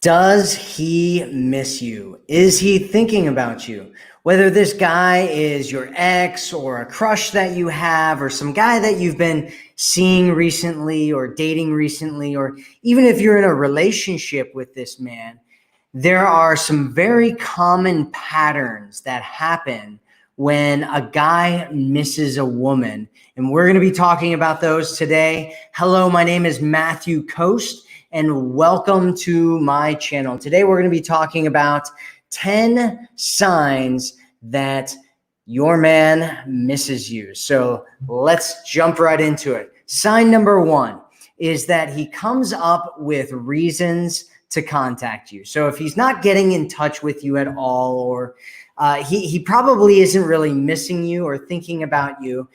Does he miss you? Is he thinking about you? Whether this guy is your ex or a crush that you have or some guy that you've been seeing recently or dating recently, or even if you're in a relationship with this man, there are some very common patterns that happen when a guy misses a woman. And we're going to be talking about those today. Hello, my name is Matthew Coast, and welcome to my channel. Today, we're going to be talking about 10 signs that your man misses you. So let's jump right into it. Sign number one is that he comes up with reasons to contact you. So if he's not getting in touch with you at all, or he probably isn't really missing you or thinking about you.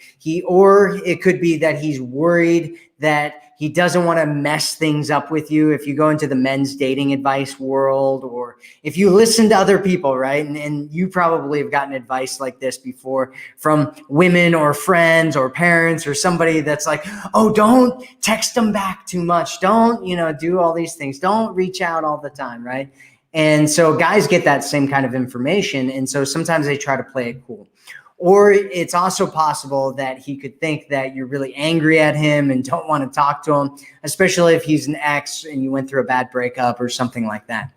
Or it could be that he's worried that he doesn't want to mess things up with you. If you go into the men's dating advice world, or if you listen to other people, right? And you probably have gotten advice like this before from women or friends or parents or somebody that's like, oh, don't text them back too much. Don't, do all these things. Don't reach out all the time, right? And so guys get that same kind of information. And so sometimes they try to play it cool. Or it's also possible that he could think that you're really angry at him and don't want to talk to him, especially if he's an ex and you went through a bad breakup or something like that.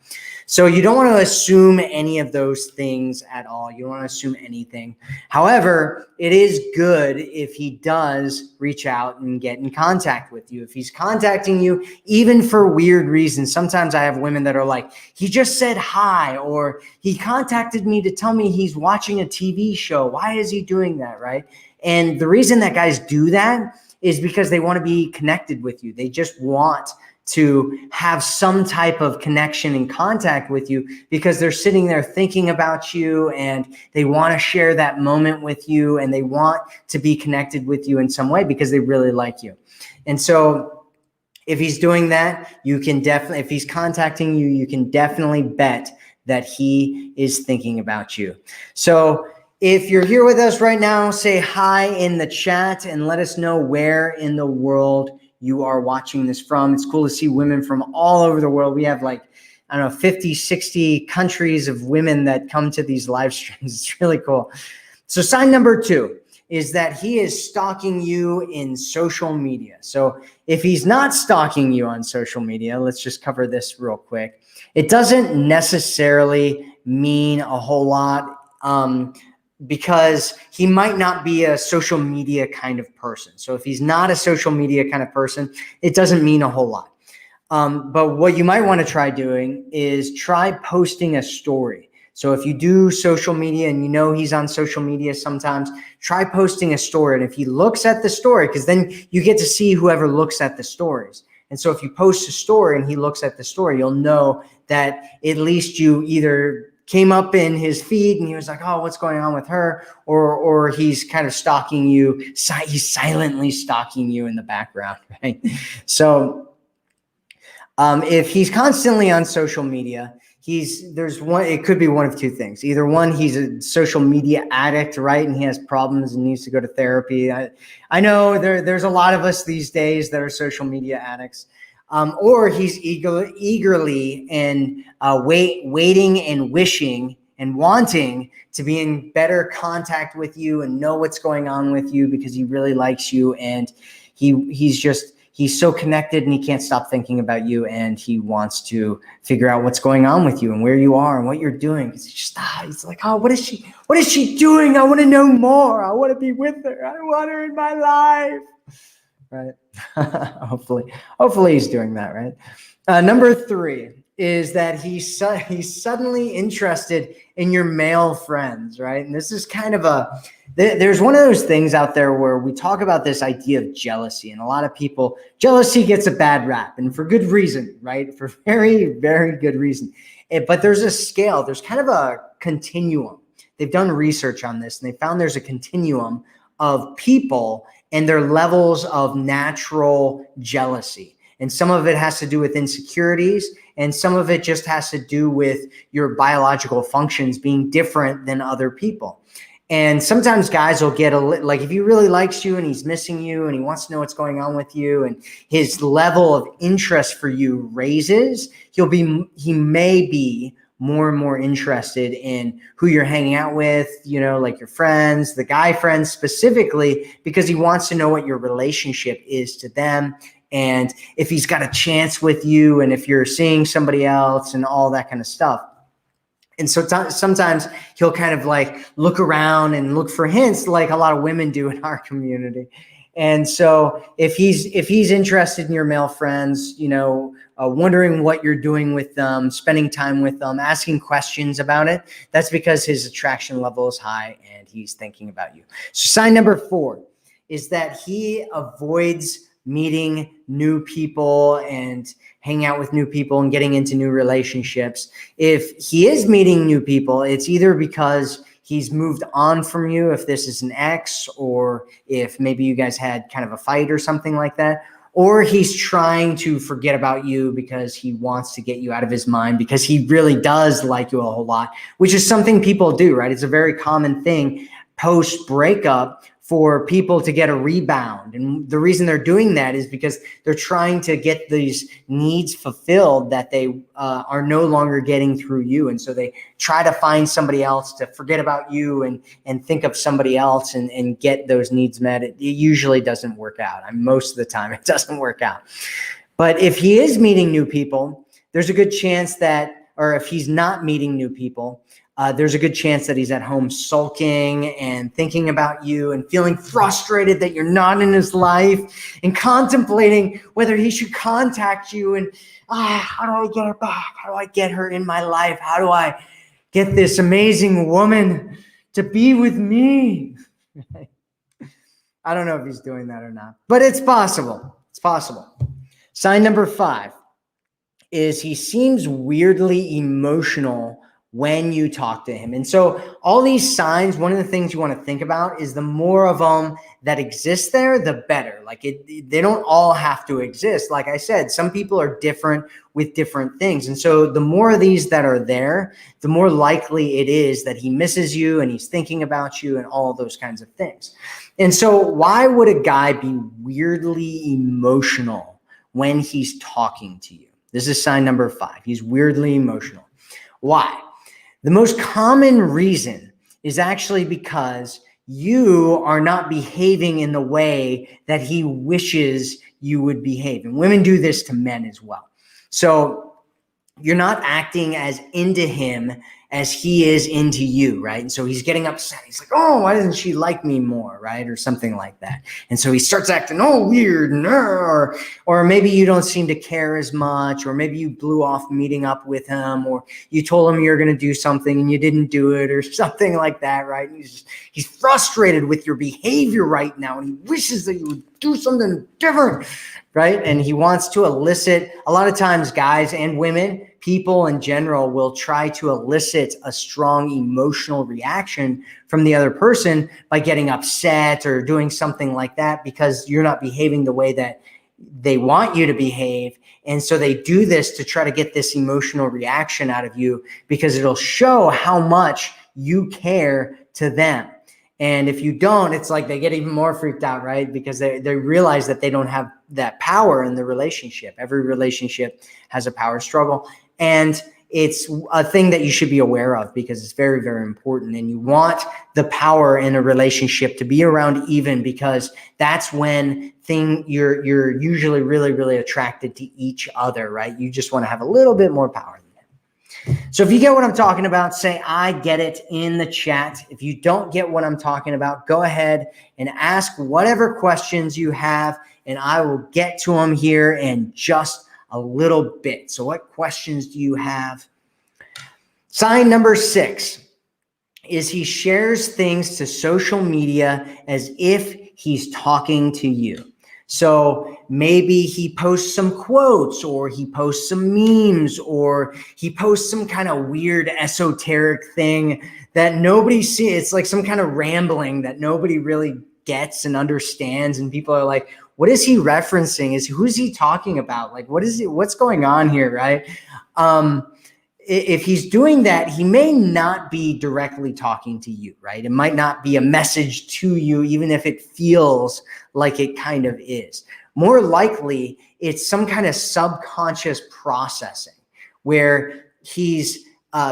So you don't want to assume any of those things at all. You don't want to assume anything. However, it is good if he does reach out and get in contact with you. If he's contacting you, even for weird reasons. Sometimes I have women that are like, he just said hi, or he contacted me to tell me he's watching a TV show. Why is he doing that, right? And the reason that guys do that is because they want to be connected with you. They just want to have some type of connection and contact with you because they're sitting there thinking about you and they want to share that moment with you and they want to be connected with you in some way because they really like you. And so if he's doing that, you can definitely, if he's contacting you, you can definitely bet that he is thinking about you. So if you're here with us right now, say hi in the chat and let us know where in the world you are watching this from. It's cool to see women from all over the world. We have 50, 60 countries of women that come to these live streams. It's really cool. So sign number two is that he is stalking you in social media. So if he's not stalking you on social media, let's just cover this real quick. It doesn't necessarily mean a whole lot. Because he might not be a social media kind of person. So if he's not a social media kind of person, it doesn't mean a whole lot. But what you might want to try doing is try posting a story. So if you do social media and you know he's on social media sometimes, try posting a story. And if he looks at the story, because then you get to see whoever looks at the stories. And so if you post a story and he looks at the story, you'll know that at least you either came up in his feed and he was like, oh, what's going on with her? Or he's kind of stalking you. He's silently stalking you in the background, right? So if he's constantly on social media, it could be one of two things. Either one, he's a social media addict, right? And he has problems and needs to go to therapy. I know there's a lot of us these days that are social media addicts. Or he's eagerly and waiting and wishing and wanting to be in better contact with you and know what's going on with you because he really likes you and he's so connected and he can't stop thinking about you and he wants to figure out what's going on with you and where you are and what you're doing. He's like, oh, what is she doing? I want to know more. I want to be with her. I want her in my life. Right. Hopefully he's doing that, right? Number three is that he's suddenly interested in your male friends, right? And this is kind of there's one of those things out there where we talk about this idea of jealousy, and a lot of people, jealousy gets a bad rap, and for good reason, right? For very, very good reason. But there's a scale, there's kind of a continuum. They've done research on this, and they found there's a continuum of people and their levels of natural jealousy. And some of it has to do with insecurities, and some of it just has to do with your biological functions being different than other people. And sometimes guys will get like, if he really likes you and he's missing you and he wants to know what's going on with you and his level of interest for you raises, he may be more and more interested in who you're hanging out with, like your friends, the guy friends specifically, because he wants to know what your relationship is to them. And if he's got a chance with you and if you're seeing somebody else and all that kind of stuff. And so sometimes he'll kind of like look around and look for hints like a lot of women do in our community. And so if he's interested in your male friends, wondering what you're doing with them, spending time with them, asking questions about it, that's because his attraction level is high and he's thinking about you. So sign number 4 is that he avoids meeting new people and hanging out with new people and getting into new relationships. If he is meeting new people, it's either because he's moved on from you, if this is an ex, or if maybe you guys had kind of a fight or something like that, or he's trying to forget about you because he wants to get you out of his mind because he really does like you a whole lot, which is something people do, right? It's a very common thing post-breakup for people to get a rebound. And the reason they're doing that is because they're trying to get these needs fulfilled that they are no longer getting through you. And so they try to find somebody else to forget about you and think of somebody else and get those needs met. It usually doesn't work out. Most of the time it doesn't work out. But if he is meeting new people, there's a good chance that, or if he's not meeting new people, there's a good chance that he's at home sulking and thinking about you and feeling frustrated that you're not in his life and contemplating whether he should contact you and how do I get her back? How do I get her in my life? How do I get this amazing woman to be with me? I don't know if he's doing that or not, but it's possible. It's possible. Sign number 5 is he seems weirdly emotional when you talk to him. And so all these signs, one of the things you want to think about is the more of them that exist there, the better. Like they don't all have to exist. Like I said, some people are different with different things. And so the more of these that are there, the more likely it is that he misses you and he's thinking about you and all those kinds of things. And so why would a guy be weirdly emotional when he's talking to you? This is sign number 5. He's weirdly emotional. Why? The most common reason is actually because you are not behaving in the way that he wishes you would behave. And women do this to men as well. So you're not acting as into him as he is into you, right? And so he's getting upset. He's like, oh, why doesn't she like me more, right? Or something like that. And so he starts acting, weird, or maybe you don't seem to care as much, or maybe you blew off meeting up with him, or you told him you're going to do something and you didn't do it, or something like that, right? And he's frustrated with your behavior right now, and he wishes that you would do something different, right? And he wants to elicit, a lot of times guys and women, people in general will try to elicit a strong emotional reaction from the other person by getting upset or doing something like that because you're not behaving the way that they want you to behave. And so they do this to try to get this emotional reaction out of you because it'll show how much you care to them. And if you don't, it's like they get even more freaked out, right? Because they realize that they don't have that power in the relationship. Every relationship has a power struggle. And it's a thing that you should be aware of because it's very, very important. And you want the power in a relationship to be around even because that's when you're usually really, really attracted to each other, right? You just want to have a little bit more power. So if you get what I'm talking about, say, I get it in the chat. If you don't get what I'm talking about, go ahead and ask whatever questions you have, and I will get to them here in just a little bit. So what questions do you have? Sign number 6 is he shares things to social media as if he's talking to you. So maybe he posts some quotes or he posts some memes or he posts some kind of weird esoteric thing that nobody sees. It's like some kind of rambling that nobody really gets and understands. And people are like, what is he referencing? Who's he talking about? Like, what's going on here? Right. if he's doing that, he may not be directly talking to you, right? It might not be a message to you, even if it feels like it kind of is. More likely, it's some kind of subconscious processing where he's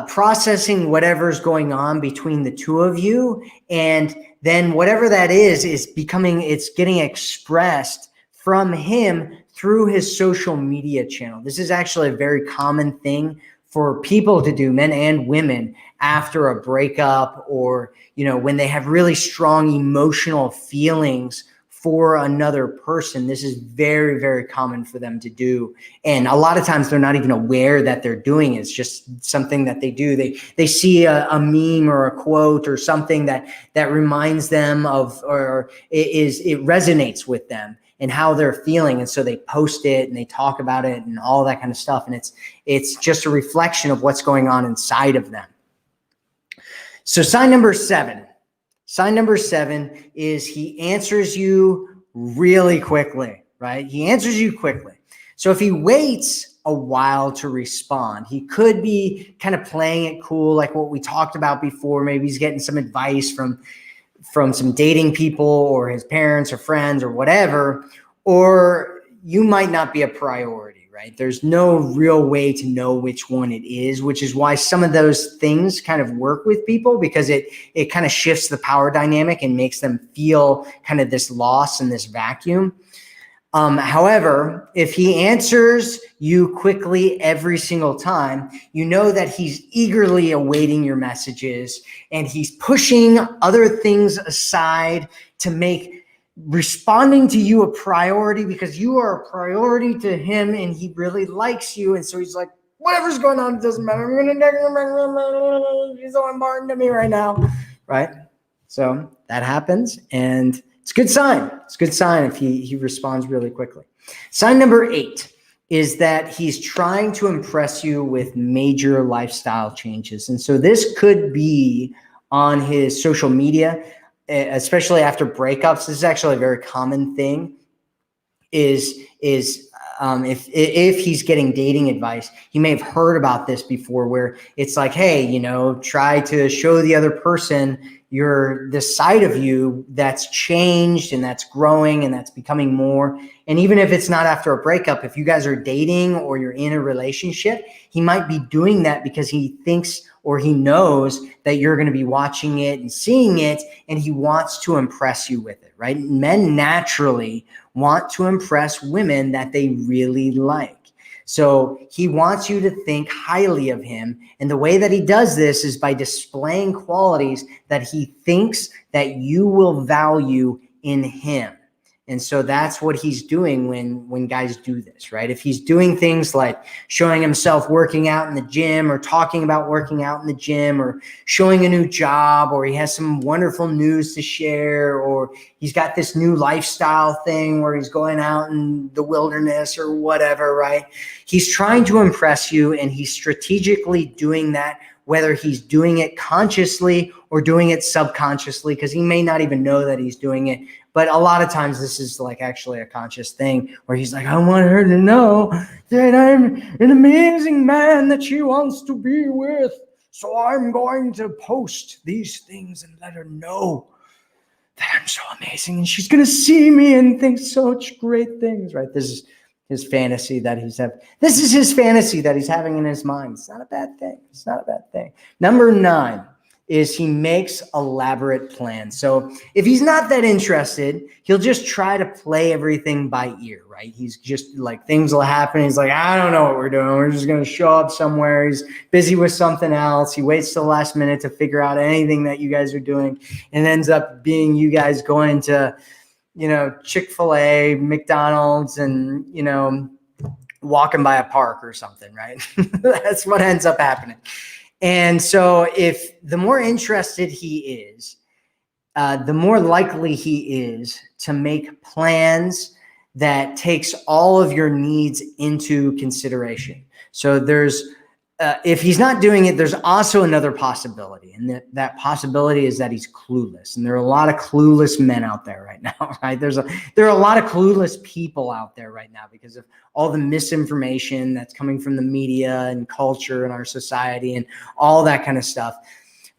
processing whatever's going on between the two of you. And then whatever that is becoming, it's getting expressed from him through his social media channel. This is actually a very common thing for people to do, men and women, after a breakup, or, you know, when they have really strong emotional feelings for another person. This is very, very common for them to do. And a lot of times they're not even aware that they're doing it. It's just something that they do. They see a meme or a quote or something that reminds them of, or it resonates with them and how they're feeling. And so they post it and they talk about it and all that kind of stuff. And it's just a reflection of what's going on inside of them. So sign number 7. Sign number 7 is he answers you really quickly, right? He answers you quickly. So if he waits a while to respond, he could be kind of playing it cool, like what we talked about before. Maybe he's getting some advice from some dating people or his parents or friends or whatever, or you might not be a priority, right? There's no real way to know which one it is, which is why some of those things kind of work with people, because it kind of shifts the power dynamic and makes them feel kind of this loss and this vacuum. However, if he answers you quickly every single time, you know that he's eagerly awaiting your messages and he's pushing other things aside to make responding to you a priority, because you are a priority to him and he really likes you. And so he's like, whatever's going on, it doesn't matter. He's so important to me right now, right? So that happens, and it's a good sign. It's a good sign if he responds really quickly. Sign number 8 is that he's trying to impress you with major lifestyle changes. And so this could be on his social media, especially after breakups. This is actually a very common thing, is if he's getting dating advice, he may have heard about this before, where it's like, hey, you know, try to show the other person this side of you that's changed and that's growing and that's becoming more. And even if it's not after a breakup, if you guys are dating or you're in a relationship, he might be doing that because he thinks or he knows that you're going to be watching it and seeing it, and he wants to impress you with it, right? Men naturally want to impress women that they really like. So he wants you to think highly of him. And the way that he does this is by displaying qualities that he thinks that you will value in him. And so that's what he's doing when guys do this, right? If he's doing things like showing himself working out in the gym, or talking about working out in the gym, or showing a new job, or he has some wonderful news to share, or he's got this new lifestyle thing where he's going out in the wilderness or whatever, right? He's trying to impress you, and he's strategically doing that, whether he's doing it consciously or doing it subconsciously, because he may not even know that he's doing it. But a lot of times this is like actually a conscious thing, where he's like, I want her to know that I'm an amazing man that she wants to be with. So I'm going to post these things and let her know that I'm so amazing. And she's going to see me and think such great things, right? This is his fantasy that he's having. This is his fantasy that he's having in his mind. It's not a bad thing. It's not a bad thing. Number 9 is he makes elaborate plans. So if he's not that interested, he'll just try to play everything by ear, right? He's just like, things will happen. He's like, I don't know what we're doing. We're just going to show up somewhere. He's busy with something else. He waits till the last minute to figure out anything that you guys are doing, and ends up being you guys going to, you know, Chick-fil-A, McDonald's, and, you know, walking by a park or something, right? That's what ends up happening. And so if the more interested he is, the more likely he is to make plans that takes all of your needs into consideration. So there's if he's not doing it, there's also another possibility. And that possibility is that he's clueless. And there are a lot of clueless men out there right now, right? There are a lot of clueless people out there right now because of all the misinformation that's coming from the media and culture in our society and all that kind of stuff.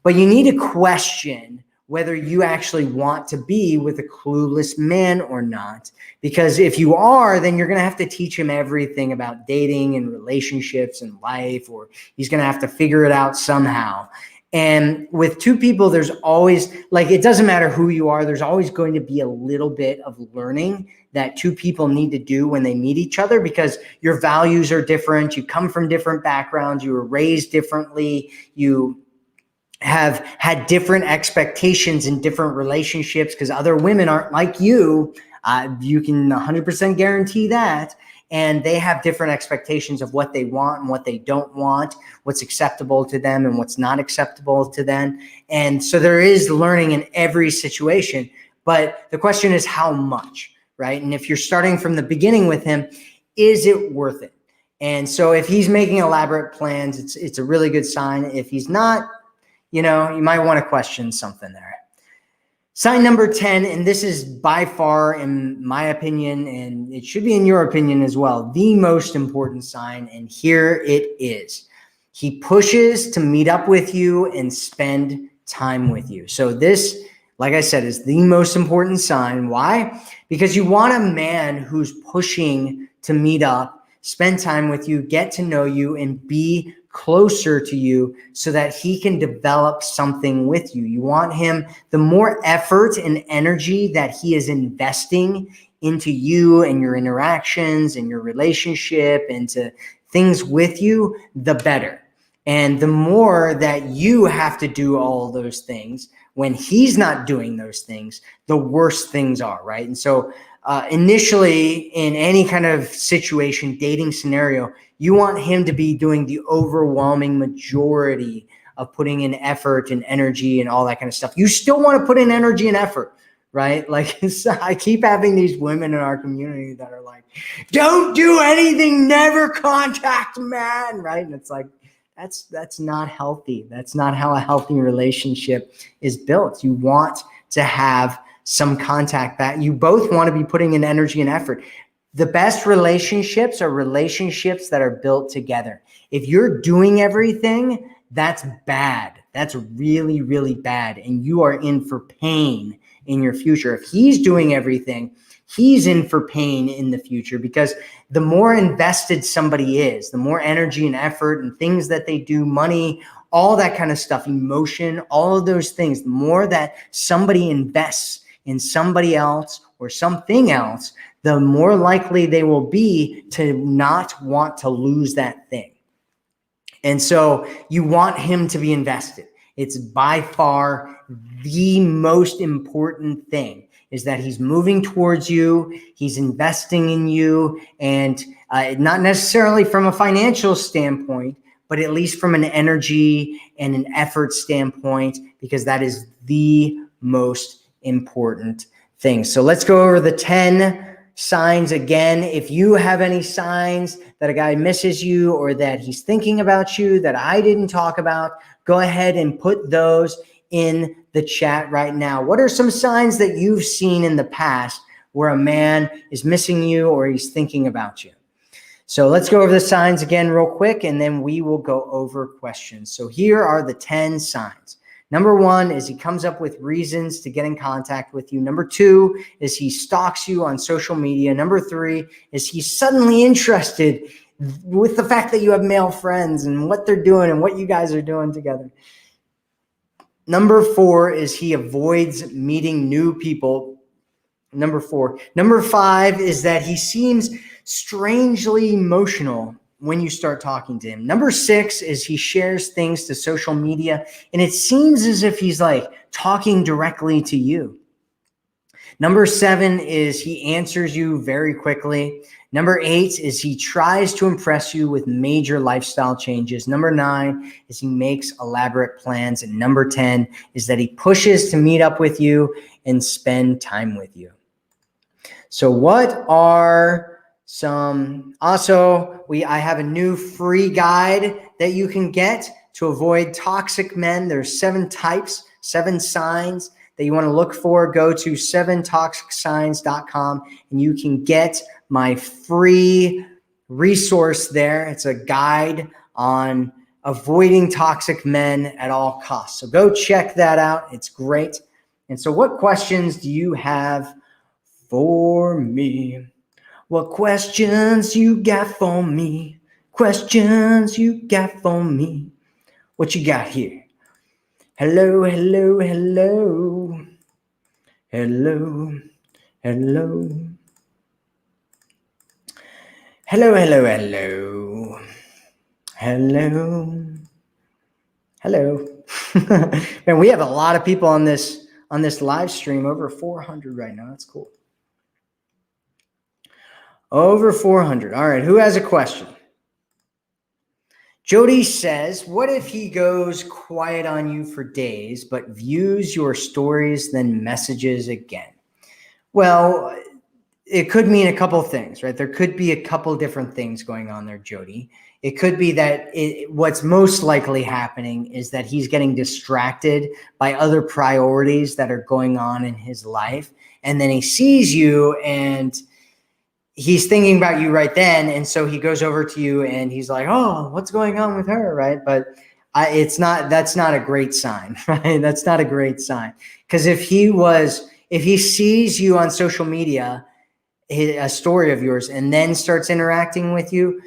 But you need to question whether you actually want to be with a clueless man or not. Because if you are, then you're going to have to teach him everything about dating and relationships and life, or he's going to have to figure it out somehow. And with two people, there's always, like, it doesn't matter who you are, there's always going to be a little bit of learning that two people need to do when they meet each other, because your values are different. You come from different backgrounds. You were raised differently. You have had different expectations in different relationships because other women aren't like you. You can 100% guarantee that. And they have different expectations of what they want and what they don't want, what's acceptable to them and what's not acceptable to them. And so there is learning in every situation. But the question is how much, right? And if you're starting from the beginning with him, is it worth it? And so if he's making elaborate plans, it's a really good sign. If he's not, you might want to question something there. Sign number 10, and this is by far, in my opinion, and it should be in your opinion as well, the most important sign, and here it is. He pushes to meet up with you and spend time with you. So this, like I said, is the most important sign. Why? Because you want a man who's pushing to meet up, spend time with you, get to know you, and be closer to you so that he can develop something with you. You want him, the more effort and energy that he is investing into you and your interactions and your relationship and to things with you, the better. And the more that you have to do all those things when he's not doing those things, the worse things are, right? And so initially in any kind of situation, dating scenario, you want him to be doing the overwhelming majority of putting in effort and energy and all that kind of stuff. You still want to put in energy and effort, right? Like I keep having these women in our community that are like, don't do anything, never contact man, right? And it's like, that's not healthy. That's not how a healthy relationship is built. You want to have some contact back. You both want to be putting in energy and effort. The best relationships are relationships that are built together. If you're doing everything, that's bad. That's really, really bad. And you are in for pain in your future. If he's doing everything, he's in for pain in the future, because the more invested somebody is, the more energy and effort and things that they do, money, all that kind of stuff, emotion, all of those things, the more that somebody invests in somebody else or something else, the more likely they will be to not want to lose that thing. And so you want him to be invested. It's by far the most important thing, is that he's moving towards you, he's investing in you, and not necessarily from a financial standpoint, but at least from an energy and an effort standpoint, because that is the most important thing. So let's go over the 10 signs again. If you have any signs that a guy misses you or that he's thinking about you that I didn't talk about, go ahead and put those in the chat right now. What are some signs that you've seen in the past where a man is missing you or he's thinking about you? So let's go over the signs again real quick, and then we will go over questions. So here are the 10 signs. Number 1 is he comes up with reasons to get in contact with you. Number 2 is he stalks you on social media. Number 3 is he's suddenly interested with the fact that you have male friends and what they're doing and what you guys are doing together. Number 4 is he avoids meeting new people. Number 4. Number 5 is that he seems strangely emotional when you start talking to him. Number 6 is he shares things to social media, and it seems as if he's like talking directly to you. Number 7 is he answers you very quickly. Number 8 is he tries to impress you with major lifestyle changes. Number 9 is he makes elaborate plans. And number 10 is that he pushes to meet up with you and spend time with you. So what are I have a new free guide that you can get to avoid toxic men. There's 7 types, 7 signs that you want to look for. Go to 7toxicsigns.com and you can get my free resource there. It's a guide on avoiding toxic men at all costs. So go check that out. It's great. And so what questions do you have for me? What questions you got for me? Questions you got for me? What you got here? Hello, hello, hello. Hello, hello. Hello, hello, hello. Hello. Hello. Man, we have a lot of people on this live stream, over 400 right now. That's cool. Over 400. All right, who has a question? Jody says, what if he goes quiet on you for days, but views your stories, then messages again? Well, it could mean a couple of things, right? There could be a couple different things going on there, Jody. It could be that what's most likely happening is that he's getting distracted by other priorities that are going on in his life. And then he sees you and he's thinking about you right then. And so he goes over to you and he's like, oh, what's going on with her, right? But that's not a great sign, right? That's not a great sign. Because if he sees you on social media, a story of yours, and then starts interacting with you,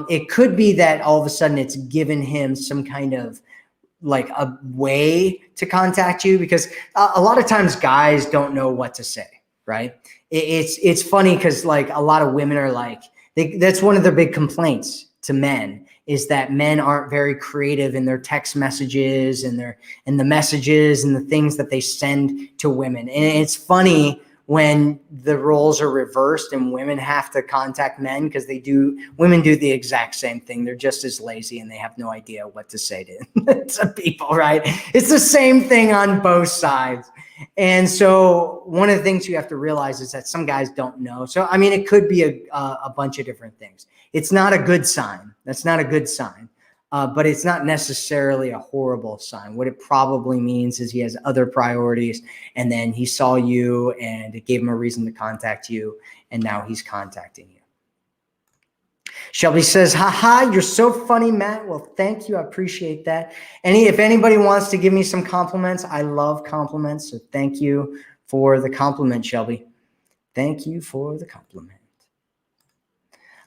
it could be that all of a sudden it's given him some kind of like a way to contact you, because a lot of times guys don't know what to say, right? It's funny because like a lot of women are like, that's one of their big complaints to men, is that men aren't very creative in their text messages and the messages and the things that they send to women. And it's funny when the roles are reversed and women have to contact men, because women do the exact same thing. They're just as lazy and they have no idea what to say to people, right? It's the same thing on both sides. And so one of the things you have to realize is that some guys don't know. So, I mean, it could be a bunch of different things. It's not a good sign. That's not a good sign. But it's not necessarily a horrible sign. What it probably means is he has other priorities, and then he saw you and it gave him a reason to contact you, and now he's contacting you. Shelby says, haha, you're so funny, Matt. Well, thank you. I appreciate that. If anybody wants to give me some compliments, I love compliments. So thank you for the compliment, Shelby. Thank you for the compliment.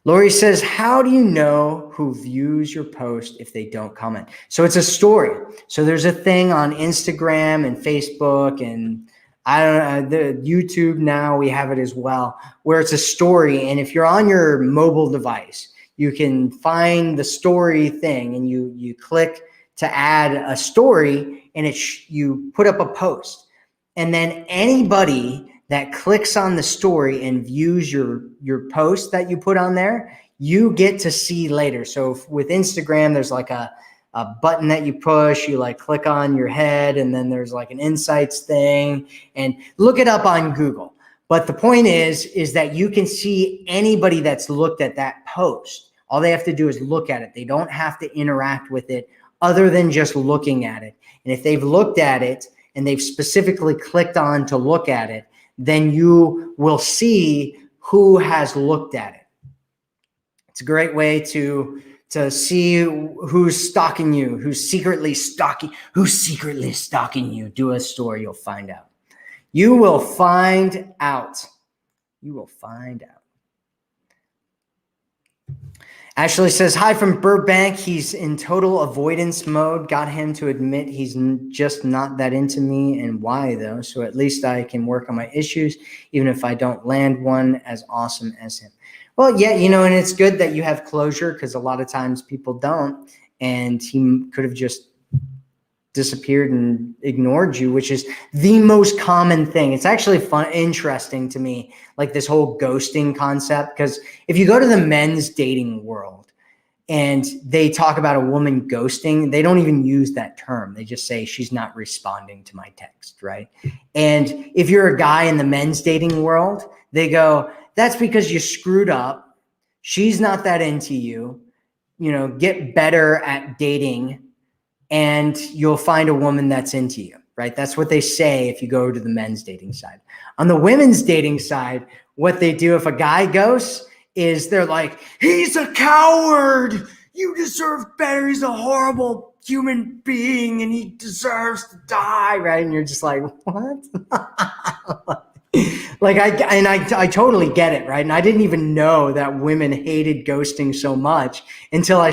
Lori says, how do you know who views your post if they don't comment? So it's a story. So there's a thing on Instagram and Facebook and I don't know, the YouTube now, we have it as well, where it's a story. And if you're on your mobile device, you can find the story thing and you click to add a story and you put up a post. And then anybody that clicks on the story and views your post that you put on there, you get to see later. So with Instagram, there's like a button that you push, you like click on your head, and then there's like an insights thing, and look it up on Google. But the point is that you can see anybody that's looked at that post. All they have to do is look at it. They don't have to interact with it other than just looking at it. And if they've looked at it and they've specifically clicked on to look at it, then you will see who has looked at it. It's a great way to see who's stalking you, who's secretly stalking you. Do a story, you'll find out. You will find out. You will find out. Ashley says, hi from Burbank. He's in total avoidance mode. Got him to admit he's just not that into me. And why, though? So at least I can work on my issues, even if I don't land one as awesome as him. Well, yeah, and it's good that you have closure, because a lot of times people don't. And he could have just disappeared and ignored you, which is the most common thing. It's actually interesting to me, like this whole ghosting concept, because if you go to the men's dating world and they talk about a woman ghosting, they don't even use that term. They just say she's not responding to my text, right? And if you're a guy in the men's dating world, they go, that's because you screwed up she's not that into you. Get better at dating and you'll find a woman that's into you, right? That's what they say if you go to the men's dating side. On the women's dating side, what they do if a guy ghosts is they're like, he's a coward. You deserve better. He's a horrible human being and he deserves to die, right? And you're just like, what? I totally get it, right? And I didn't even know that women hated ghosting so much until I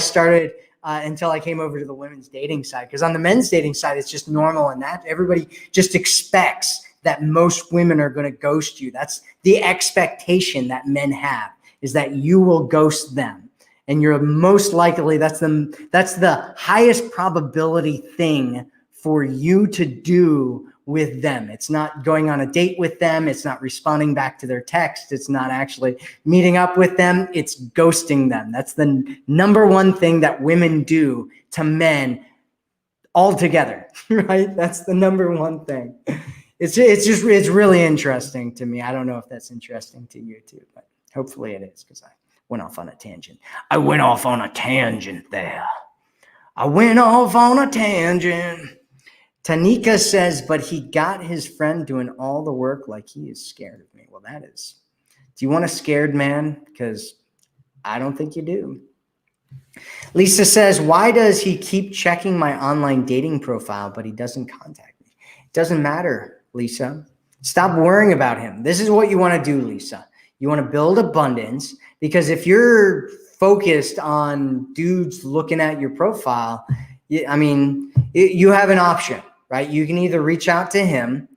came over to the women's dating side. Because on the men's dating side, it's just normal, and that everybody just expects that most women are going to ghost you. That's the expectation that men have, is that you will ghost them, and you're most likely that's the highest probability thing for you to do with them. It's not going on a date with them. It's not responding back to their text. It's not actually meeting up with them. It's ghosting them. That's the number one thing that women do to men altogether, right? That's the number one thing. It's really interesting to me. I don't know if that's interesting to you too, but hopefully it is, because I went off on a tangent. I went off on a tangent there. Tanika says, but he got his friend doing all the work like he is scared of me. Well, do you want a scared man? Because I don't think you do. Lisa says, why does he keep checking my online dating profile, but he doesn't contact me? It doesn't matter, Lisa. Stop worrying about him. This is what you want to do, Lisa. You want to build abundance, because if you're focused on dudes looking at your profile, you have an option. Right? You can either reach out to him,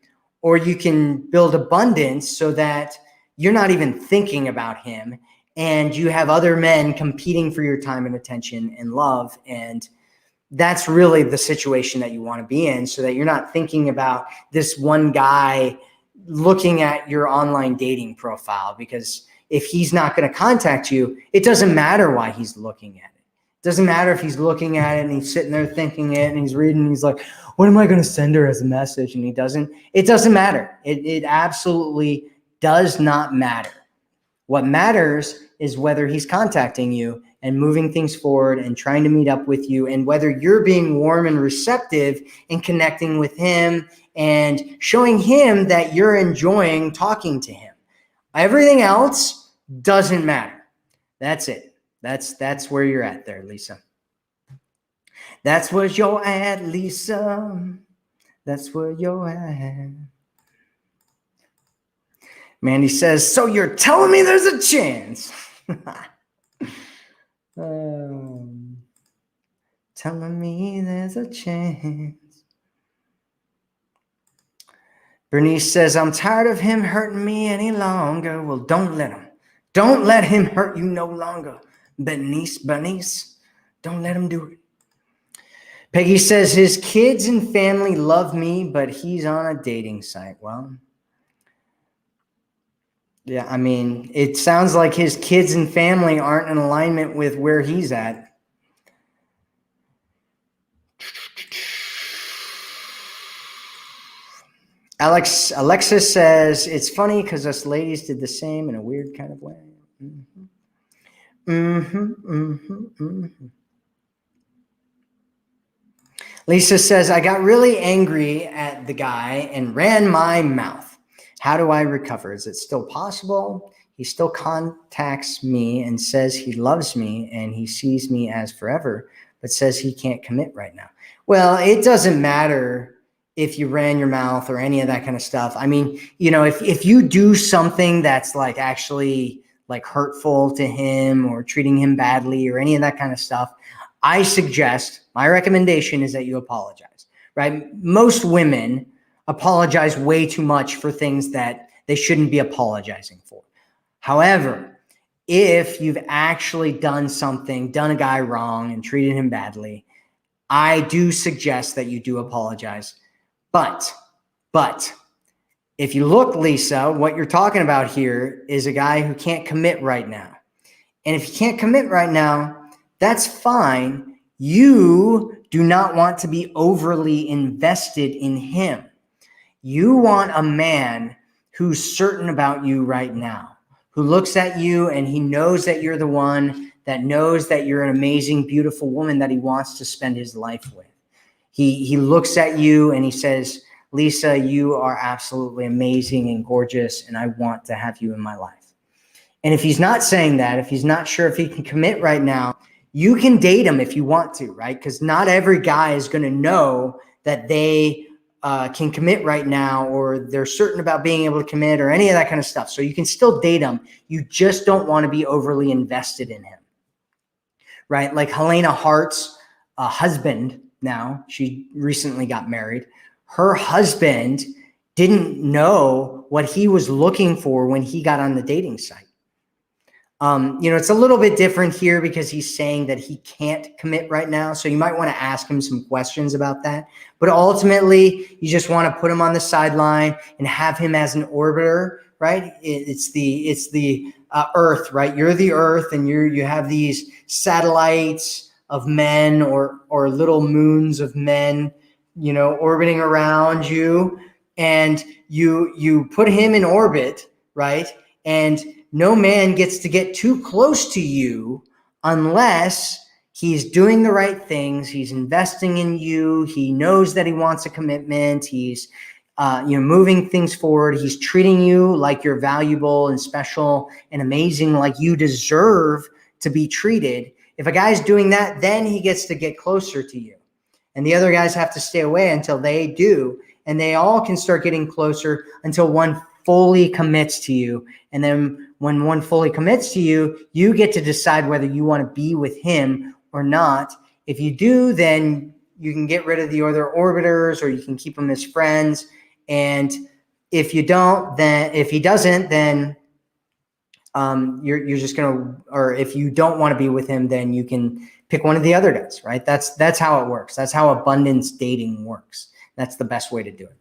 or you can build abundance so that you're not even thinking about him, and you have other men competing for your time and attention and love. And that's really the situation that you want to be in, so that you're not thinking about this one guy looking at your online dating profile, because if he's not going to contact you, it doesn't matter why he's looking at it. It doesn't matter if he's looking at it and he's sitting there thinking it and he's reading and he's like, what am I going to send her as a message? And he doesn't. It doesn't matter. It absolutely does not matter. What matters is whether he's contacting you and moving things forward and trying to meet up with you, and whether you're being warm and receptive and connecting with him and showing him that you're enjoying talking to him. Everything else doesn't matter. That's it. That's where you're at there, Lisa. That's where you're at, Lisa. That's where you're at. Mandy says, so you're telling me there's a chance? Telling me there's a chance. Bernice says, I'm tired of him hurting me any longer. Well, don't let him. Don't let him hurt you no longer. Bernice, don't let him do it. Peggy says, his kids and family love me, but he's on a dating site. Well, yeah, it sounds like his kids and family aren't in alignment with where he's at. Alexis says, it's funny because us ladies did the same in a weird kind of way. Lisa says, I got really angry at the guy and ran my mouth. How do I recover? Is it still possible? He still contacts me and says he loves me and he sees me as forever, but says he can't commit right now. Well, it doesn't matter if you ran your mouth or any of that kind of stuff. If you do something that's like actually like hurtful to him or treating him badly or any of that kind of stuff, my recommendation is that you apologize, right? Most women apologize way too much for things that they shouldn't be apologizing for. However, if you've actually done a guy wrong and treated him badly, I do suggest that you do apologize. But if you look, Lisa, what you're talking about here is a guy who can't commit right now. And if he can't commit right now, that's fine. You do not want to be overly invested in him. You want a man who's certain about you right now, who looks at you and he knows that you're the one, that knows that you're an amazing, beautiful woman that he wants to spend his life with. He looks at you and he says, Lisa, you are absolutely amazing and gorgeous, and I want to have you in my life. And if he's not saying that, if he's not sure if he can commit right now, you can date him if you want to, right? Because not every guy is going to know that they can commit right now, or they're certain about being able to commit, or any of that kind of stuff. So you can still date him. You just don't want to be overly invested in him, right? Like Helena Hart's husband now, she recently got married. Her husband didn't know what he was looking for when he got on the dating site. It's a little bit different here because he's saying that he can't commit right now. So you might want to ask him some questions about that. But ultimately, you just want to put him on the sideline and have him as an orbiter, right? It's the Earth, right? You're the Earth, and you have these satellites of men or little moons of men, orbiting around you, and you put him in orbit, right? And no man gets to get too close to you unless he's doing the right things. He's investing in you. He knows that he wants a commitment. He's, moving things forward. He's treating you like you're valuable and special and amazing, like you deserve to be treated. If a guy's doing that, then he gets to get closer to you. And the other guys have to stay away until they do. And they all can start getting closer until one fully commits to you. And then when one fully commits to you, you get to decide whether you want to be with him or not. If you do, then you can get rid of the other orbiters, or you can keep them as friends. And if you don't, then if he doesn't, then you're just gonna, or if you don't want to be with him, then you can pick one of the other guys, right? That's how it works. That's how abundance dating works. That's the best way to do it.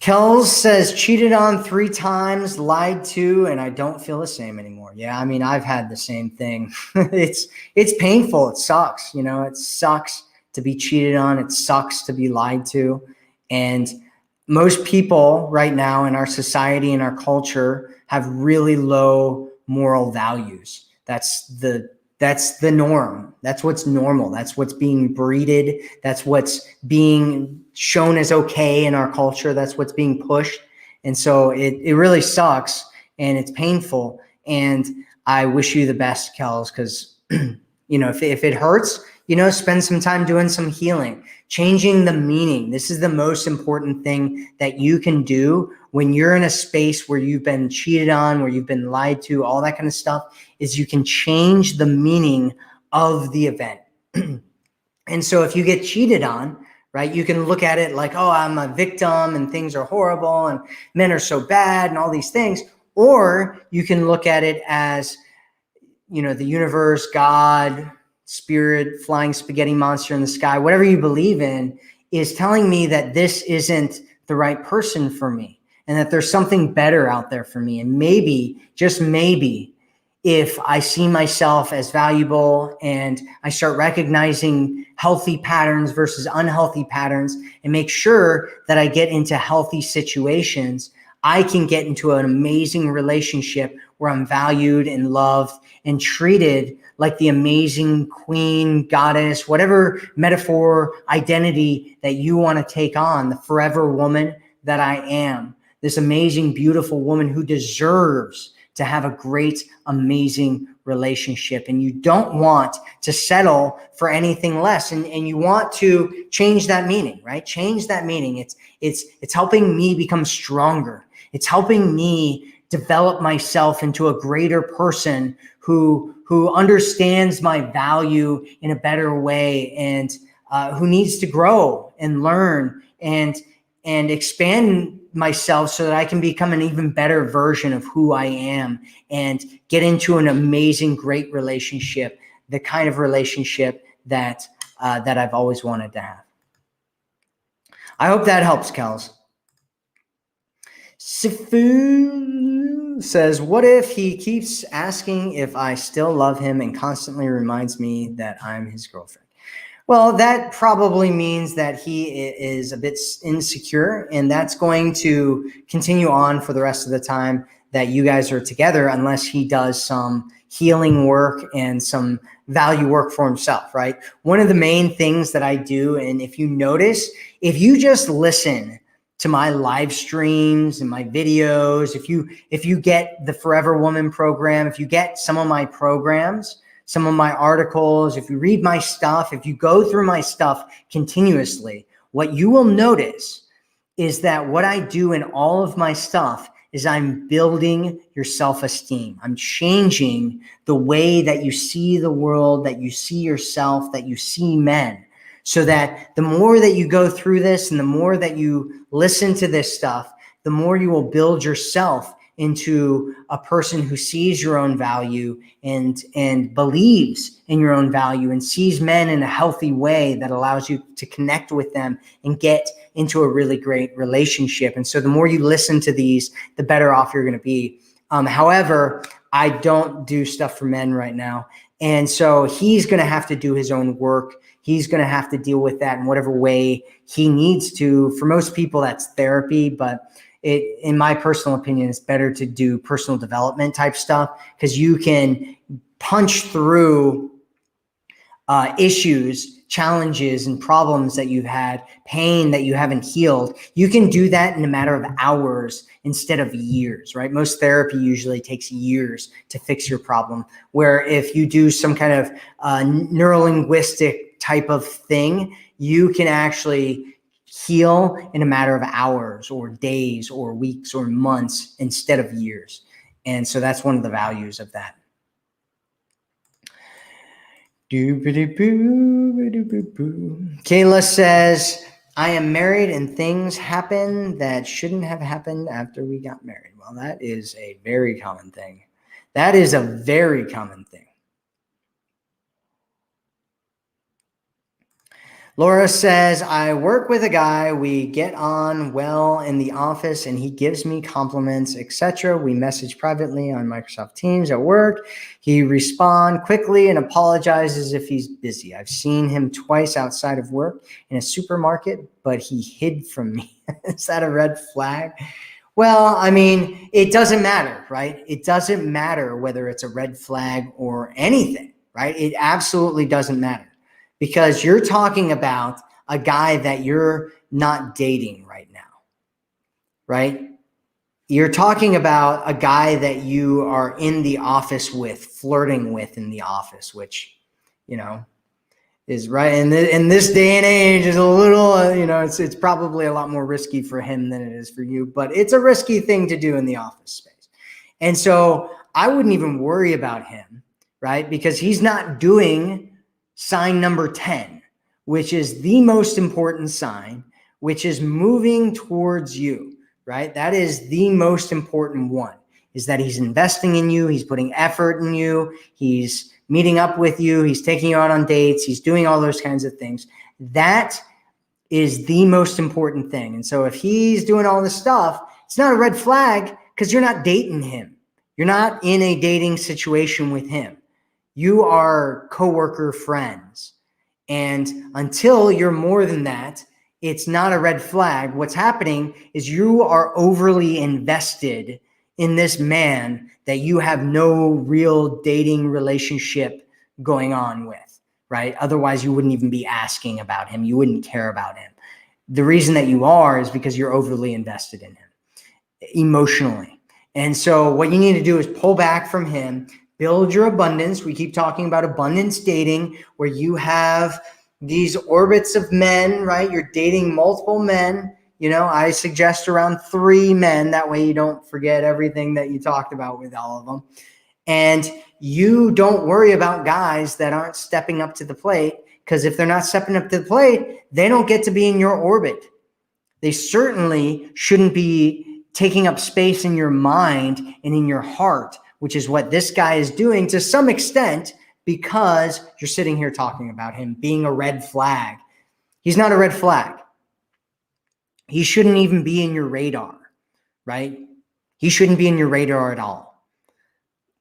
Kells says, cheated on 3 times, lied to, and I don't feel the same anymore. Yeah, I mean, I've had the same thing. It's painful. It sucks. It sucks to be cheated on. It sucks to be lied to. And most people right now in our society and our culture have really low moral values. That's the norm. That's what's normal. That's what's being breeded. That's what's being shown as okay in our culture. That's what's being pushed. And so it really sucks, and it's painful. And I wish you the best, Kells, because, if it hurts, spend some time doing some healing, changing the meaning. This is the most important thing that you can do when you're in a space where you've been cheated on, where you've been lied to, all that kind of stuff, is you can change the meaning of the event. And so if you get cheated on, right, you can look at it like, oh, I'm a victim and things are horrible and men are so bad and all these things. Or you can look at it as, the universe, God, spirit, flying spaghetti monster in the sky, whatever you believe in, is telling me that this isn't the right person for me, and that there's something better out there for me. And maybe, just maybe, if I see myself as valuable and I start recognizing healthy patterns versus unhealthy patterns and make sure that I get into healthy situations, I can get into an amazing relationship where I'm valued and loved and treated like the amazing queen, goddess, whatever metaphor, identity that you want to take on, the forever woman that I am, this amazing, beautiful woman who deserves to have a great, amazing relationship. And you don't want to settle for anything less. And you want to change that meaning, right? Change that meaning. It's helping me become stronger. It's helping me develop myself into a greater person who understands my value in a better way, and who needs to grow and learn and expand myself so that I can become an even better version of who I am and get into an amazing, great relationship, the kind of relationship that I've always wanted to have. I hope that helps, Kells. Sifu says, what if he keeps asking if I still love him and constantly reminds me that I'm his girlfriend? Well, that probably means that he is a bit insecure, and that's going to continue on for the rest of the time that you guys are together, unless he does some healing work and some value work for himself, right? One of the main things that I do, and if you notice, if you just listen to my live streams and my videos, if you get the Forever Woman program, if you get some of my programs, some of my articles, if you read my stuff, if you go through my stuff continuously, what you will notice is that what I do in all of my stuff is I'm building your self-esteem. I'm changing the way that you see the world, that you see yourself, that you see men, so that the more that you go through this and the more that you listen to this stuff, the more you will build yourself into a person who sees your own value and believes in your own value and sees men in a healthy way that allows you to connect with them and get into a really great relationship. And so the more you listen to these, the better off you're going to be. However, I don't do stuff for men right now. And so he's going to have to do his own work. He's going to have to deal with that in whatever way he needs to. For most people, that's therapy, but in my personal opinion, it's better to do personal development type stuff, because you can punch through issues, challenges, and problems that you've had, pain that you haven't healed. You can do that in a matter of hours instead of years, right? Most therapy usually takes years to fix your problem, where if you do some kind of neurolinguistic type of thing, you can actually heal in a matter of hours or days or weeks or months instead of years. And so that's one of the values of that. Kayla says, I am married and things happen that shouldn't have happened after we got married. Well, that is a very common thing. That is a very common thing. Laura says, I work with a guy. We get on well in the office and he gives me compliments, etc. We message privately on Microsoft Teams at work. He responds quickly and apologizes if he's busy. I've seen him twice outside of work in a supermarket, but he hid from me. Is that a red flag? Well, I mean, it doesn't matter, right? It doesn't matter whether it's a red flag or anything, right? It absolutely doesn't matter. Because you're talking about a guy that you're not dating right now, right? You're talking about a guy that you are in the office with, flirting with in the office, which, you know, is right. And in this day and age is a little, you know, it's probably a lot more risky for him than it is for you, but it's a risky thing to do in the office space. And so I wouldn't even worry about him, right? Because he's not doing sign number 10, which is the most important sign, which is moving towards you, right? That is the most important one, is that he's investing in you. He's putting effort in you. He's meeting up with you. He's taking you out on dates. He's doing all those kinds of things. That is the most important thing. And so if he's doing all this stuff, it's not a red flag because you're not dating him. You're not in a dating situation with him. You are coworker friends. And until you're more than that, it's not a red flag. What's happening is you are overly invested in this man that you have no real dating relationship going on with, right? Otherwise, you wouldn't even be asking about him. You wouldn't care about him. The reason that you are is because you're overly invested in him emotionally. And so what you need to do is pull back from him. Build your abundance. We keep talking about abundance dating, where you have these orbits of men, right? You're dating multiple men. You know, I suggest around 3 men. That way you don't forget everything that you talked about with all of them. And you don't worry about guys that aren't stepping up to the plate, because if they're not stepping up to the plate, they don't get to be in your orbit. They certainly shouldn't be taking up space in your mind and in your heart, which is what this guy is doing to some extent, because you're sitting here talking about him being a red flag. He's not a red flag. He shouldn't even be in your radar, right? He shouldn't be in your radar at all.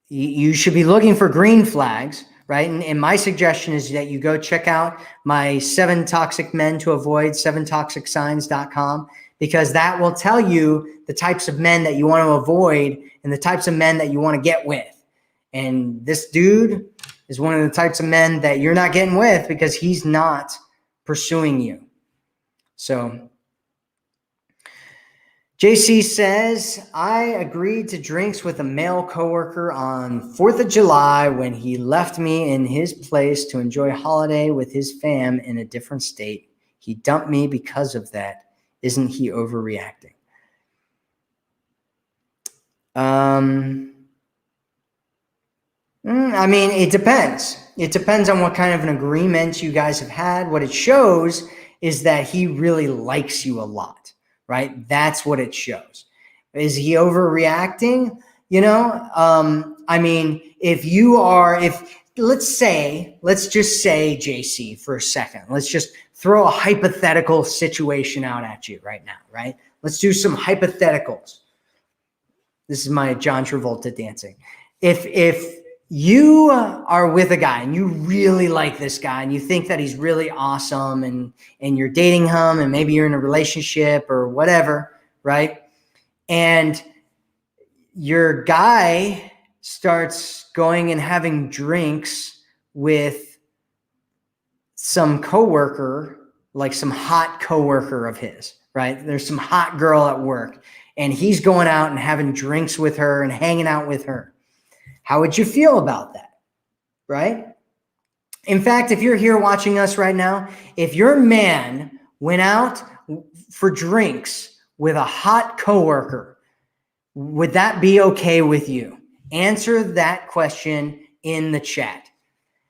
You should be looking for green flags, right? And my suggestion is that you go check out my 7 Toxic Men to Avoid, 7toxicsigns.com, because that will tell you the types of men that you want to avoid and the types of men that you want to get with. And this dude is one of the types of men that you're not getting with because he's not pursuing you. So JC says, I agreed to drinks with a male coworker on 4th of July when he left me in his place to enjoy holiday with his fam in a different state. He dumped me because of that. Isn't he overreacting? I mean, it depends. It depends on what kind of an agreement you guys have had. What it shows is that he really likes you a lot, right? That's what it shows. Is he overreacting? I mean, let's just say, JC, for a second, let's just throw a hypothetical situation out at you right now, right? Let's do some hypotheticals. This is my John Travolta dancing. If you are with a guy and you really like this guy and you think that he's really awesome and you're dating him and maybe you're in a relationship or whatever, right? And your guy starts going and having drinks with some coworker, like some hot coworker of his, right? There's some hot girl at work and he's going out and having drinks with her and hanging out with her. How would you feel about that, right? In fact, if you're here watching us right now, if your man went out for drinks with a hot coworker, would that be okay with you? Answer that question in the chat.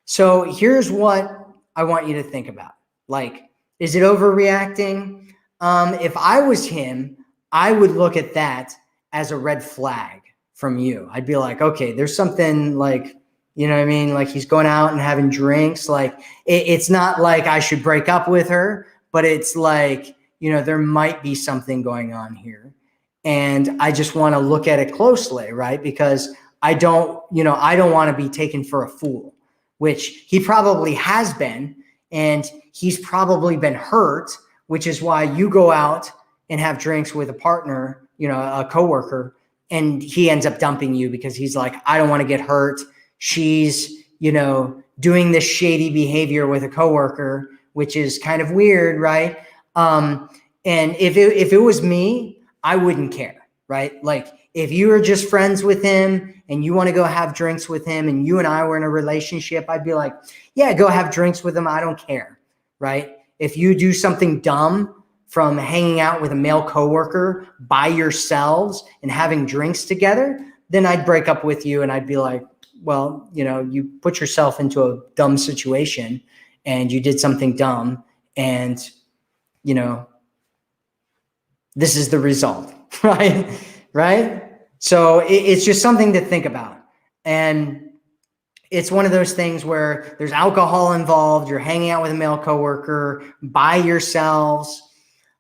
So here's what I want you to think about. Like, is it overreacting? If I was him, I would look at that as a red flag from you. I'd be like, okay, there's something like, you know what I mean? Like he's going out and having drinks. Like it's not like I should break up with her, but it's like, there might be something going on here. And I just want to look at it closely, right? Because I don't want to be taken for a fool, which he probably has been. And he's probably been hurt, which is why you go out and have drinks with a partner, a coworker, and he ends up dumping you because he's like, I don't want to get hurt. She's, doing this shady behavior with a coworker, which is kind of weird, right? And if it was me, I wouldn't care, right? Like if you were just friends with him and you want to go have drinks with him and you and I were in a relationship, I'd be like, yeah, go have drinks with him. I don't care, right? If you do something dumb from hanging out with a male coworker by yourselves and having drinks together, then I'd break up with you and I'd be like, well, you put yourself into a dumb situation and you did something dumb and, this is the result, right? Right? So it's just something to think about. And it's one of those things where there's alcohol involved. You're hanging out with a male coworker by yourselves.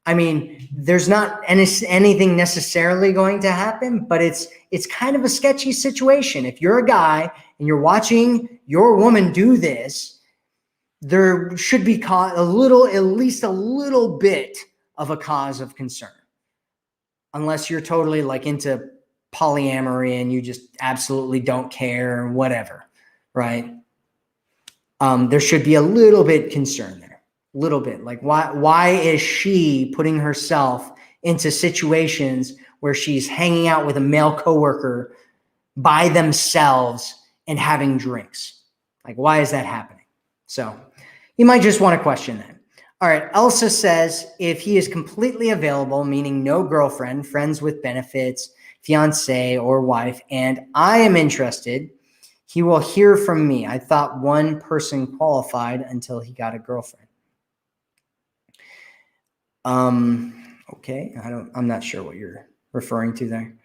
I mean, there's not anything necessarily going to happen, but it's kind of a sketchy situation. If you're a guy and you're watching your woman do this, there should be at least a little bit of a cause of concern. Unless you're totally like into polyamory and you just absolutely don't care or whatever, right? There should be a little bit concern there. Little bit. Like why is she putting herself into situations where she's hanging out with a male coworker by themselves and having drinks? Like why is that happening? So you might just want to question that. All right, Elsa says if he is completely available, meaning no girlfriend, friends with benefits, fiance or wife, and I am interested, he will hear from me. I thought one person qualified until he got a girlfriend. Okay, I'm not sure what you're referring to there.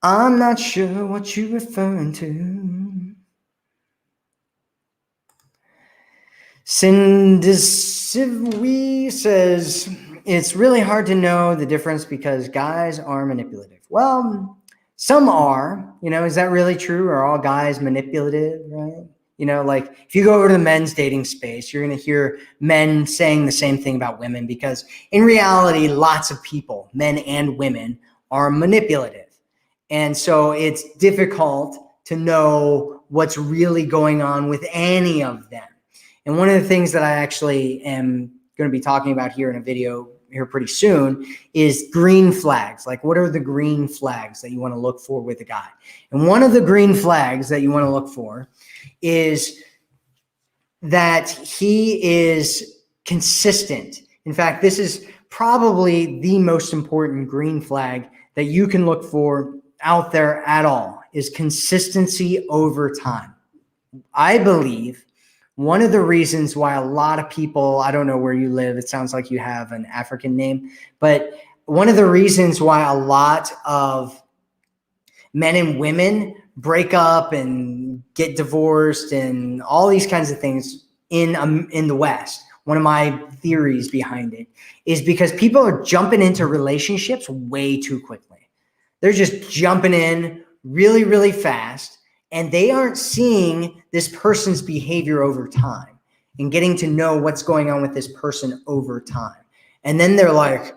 I'm not sure what you're referring to. Sindisivi says, it's really hard to know the difference because guys are manipulative. Well, some are, is that really true? Are all guys manipulative, right? You know, like if you go over to the men's dating space, you're going to hear men saying the same thing about women, because in reality, lots of people, men and women, are manipulative. And so it's difficult to know what's really going on with any of them. And one of the things that I actually am going to be talking about here in a video here pretty soon is green flags. Like, what are the green flags that you want to look for with a guy? And one of the green flags that you want to look for is that he is consistent. In fact, this is probably the most important green flag that you can look for out there at all, is consistency over time. I believe one of the reasons why a lot of people, I don't know where you live, it sounds like you have an African name, but one of the reasons why a lot of men and women break up and get divorced and all these kinds of things in the West, one of my theories behind it, is because people are jumping into relationships way too quickly. They're just jumping in really, really fast, and they aren't seeing this person's behavior over time and getting to know what's going on with this person over time. And then they're like,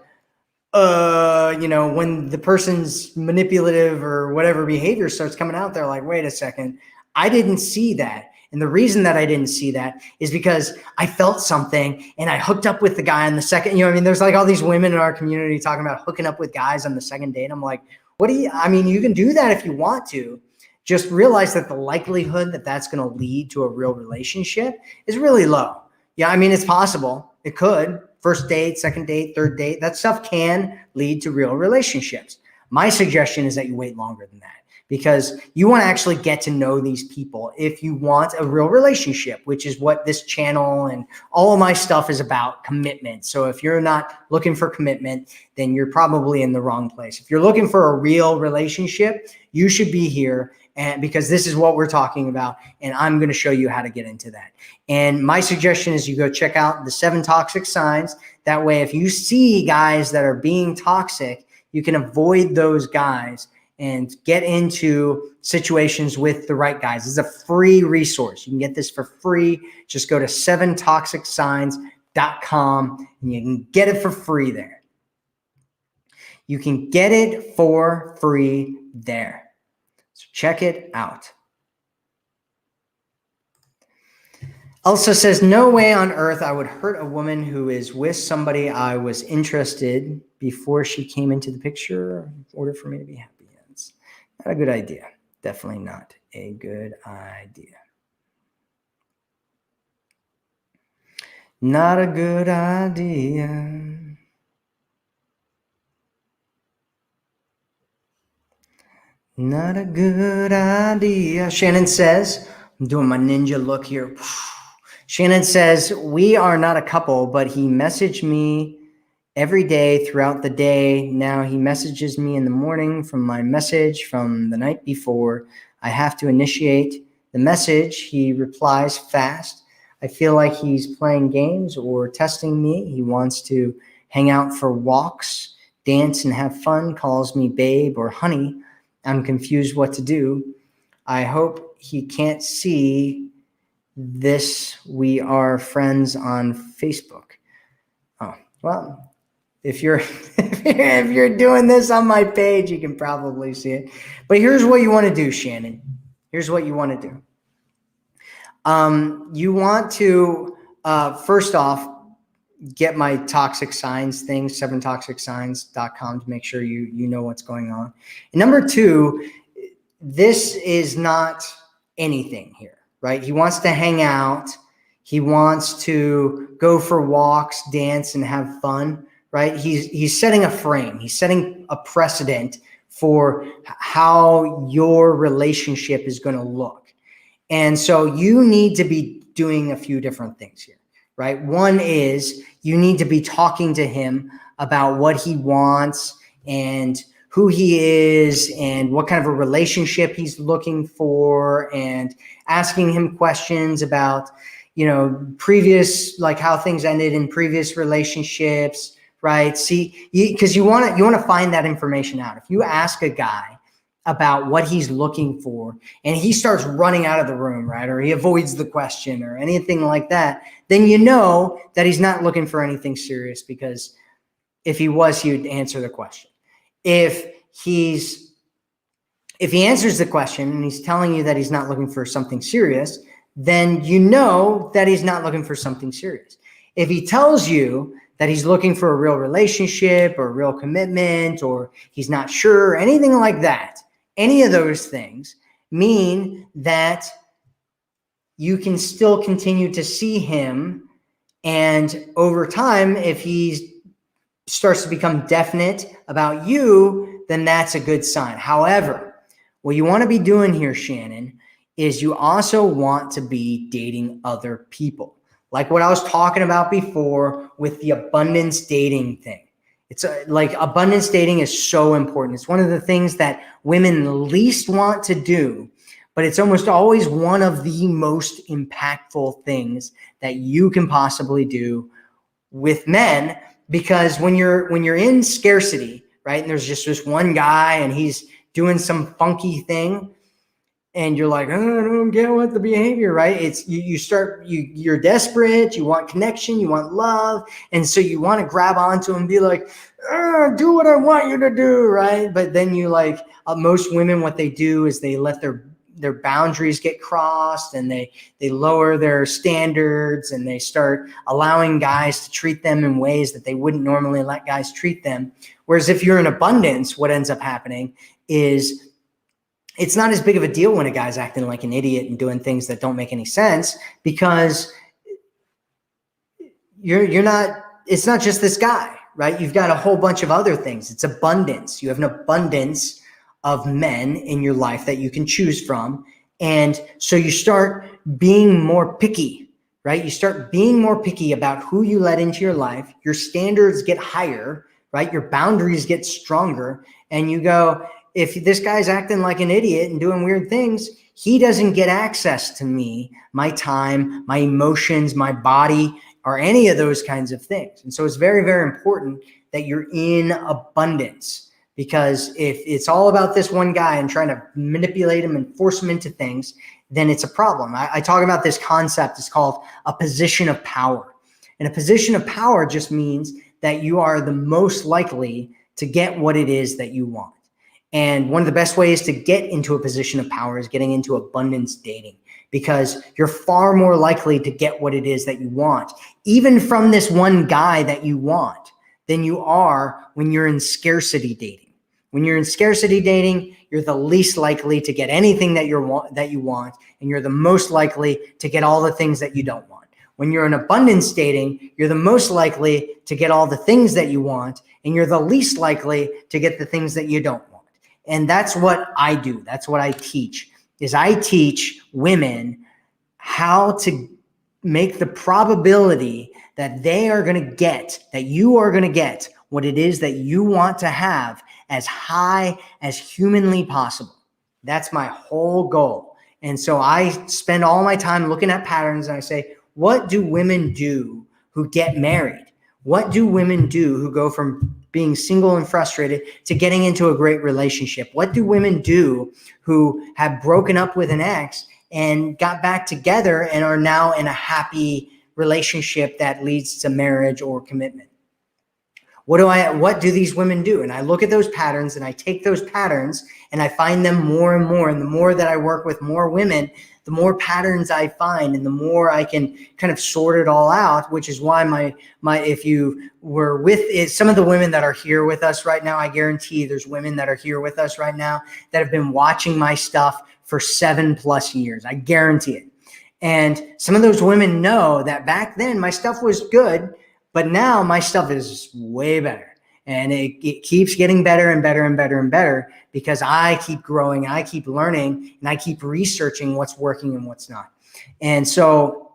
when the person's manipulative or whatever behavior starts coming out, they're like, wait a second, I didn't see that. And the reason that I didn't see that is because I felt something and I hooked up with the guy on the second, there's like all these women in our community talking about hooking up with guys on the second date. I'm like, you can do that if you want to. Just realize that the likelihood that that's going to lead to a real relationship is really low. Yeah, it's possible. It could. First date, second date, third date, that stuff can lead to real relationships. My suggestion is that you wait longer than that, because you want to actually get to know these people if you want a real relationship, which is what this channel and all of my stuff is about, commitment. So if you're not looking for commitment, then you're probably in the wrong place. If you're looking for a real relationship, you should be here, and because this is what we're talking about, and I'm going to show you how to get into that. And my suggestion is you go check out the 7 toxic signs. That way, if you see guys that are being toxic, you can avoid those guys and get into situations with the right guys. It's a free resource. You can get this for free. Just go to 7toxicsigns.com and you can get it for free there. You can get it for free there. So check it out. Elsa says, no way on earth I would hurt a woman who is with somebody I was interested before she came into the picture in order for me to be happy. It's not a good idea. Definitely not a good idea. Not a good idea. Not a good idea. Shannon says, I'm doing my ninja look here. Shannon says, we are not a couple, but he messaged me every day throughout the day. Now he messages me in the morning from my message from the night before. I have to initiate the message. He replies fast. I feel like he's playing games or testing me. He wants to hang out for walks, dance, and have fun, calls me babe or honey. I'm confused what to do. I hope he can't see this. We are friends on Facebook. Oh, well, if you're if you're doing this on my page, you can probably see it. But here's what you want to do, Shannon. Here's what you want to do. You want to, first off, get my toxic signs thing, 7toxicsigns.com, to make sure you know what's going on. And number 2, this is not anything here, right? He wants to hang out. He wants to go for walks, dance, and have fun, right? He's setting a frame. He's setting a precedent for how your relationship is going to look. And so you need to be doing a few different things here, right? One is you need to be talking to him about what he wants and who he is and what kind of a relationship he's looking for, and asking him questions about, previous, like how things ended in previous relationships, right? See, because you want to find that information out. If you ask a guy about what he's looking for and he starts running out of the room, right? Or he avoids the question or anything like that, then you know that he's not looking for anything serious, because if he was, he would answer the question. If he answers the question and he's telling you that he's not looking for something serious, then you know that he's not looking for something serious. If he tells you that he's looking for a real relationship or a real commitment, or he's not sure, anything like that, any of those things mean that you can still continue to see him. And over time, if he starts to become definite about you, then that's a good sign. However, what you want to be doing here, Shannon, is you also want to be dating other people. Like what I was talking about before with the abundance dating thing. It's like abundance dating is so important. It's one of the things that women least want to do, but it's almost always one of the most impactful things that you can possibly do with men. Because when you're in scarcity, right, and there's just this one guy and he's doing some funky thing, and you're like, oh, I don't get what the behavior, right? It's you're desperate, you want connection, you want love, and so you want to grab onto him and be like, do what I want you to do, right? But then you like most women, what they do is they let their boundaries get crossed, and they lower their standards, and they start allowing guys to treat them in ways that they wouldn't normally let guys treat them. Whereas if you're in abundance, what ends up happening is it's not as big of a deal when a guy's acting like an idiot and doing things that don't make any sense, because you're not, it's not just this guy, right? You've got a whole bunch of other things. It's abundance. You have an abundance of men in your life that you can choose from. And so you start being more picky, right? You start being more picky about who you let into your life. Your standards get higher, right? Your boundaries get stronger, and you go, if this guy's acting like an idiot and doing weird things, he doesn't get access to me, my time, my emotions, my body, or any of those kinds of things. And so it's very, very important that you're in abundance, because if it's all about this one guy and trying to manipulate him and force him into things, then it's a problem. I talk about this concept. It's called a position of power. And a position of power just means that you are the most likely to get what it is that you want. And one of the best ways to get into a position of power is getting into abundance dating, because you're far more likely to get what it is that you want, even from this one guy that you want, than you are when you're in scarcity dating. When you're in scarcity dating, you're the least likely to get anything that you want, and you're the most likely to get all the things that you don't want. When you're in abundance dating, you're the most likely to get all the things that you want, and you're the least likely to get the things that you don't want. And that's what I do. That's what I teach, is I teach women how to make the probability that they are going to get, that you are going to get what it is that you want to have as high as humanly possible. That's my whole goal. And so I spend all my time looking at patterns, and I say, what do women do who get married? What do women do who go from being single and frustrated to getting into a great relationship? What do women do who have broken up with an ex and got back together and are now in a happy relationship that leads to marriage or commitment? What do these women do? And I look at those patterns, and I take those patterns and I find them more and more. And the more that I work with more women, the more patterns I find, and the more I can kind of sort it all out, which is why if you were with some of the women that are here with us right now, I guarantee there's women that are here with us right now that have been watching my stuff for 7+ years. I guarantee it. And some of those women know that back then my stuff was good, but now my stuff is way better. And it keeps getting better and better and better and better, because I keep growing, I keep learning, and I keep researching what's working and what's not. And so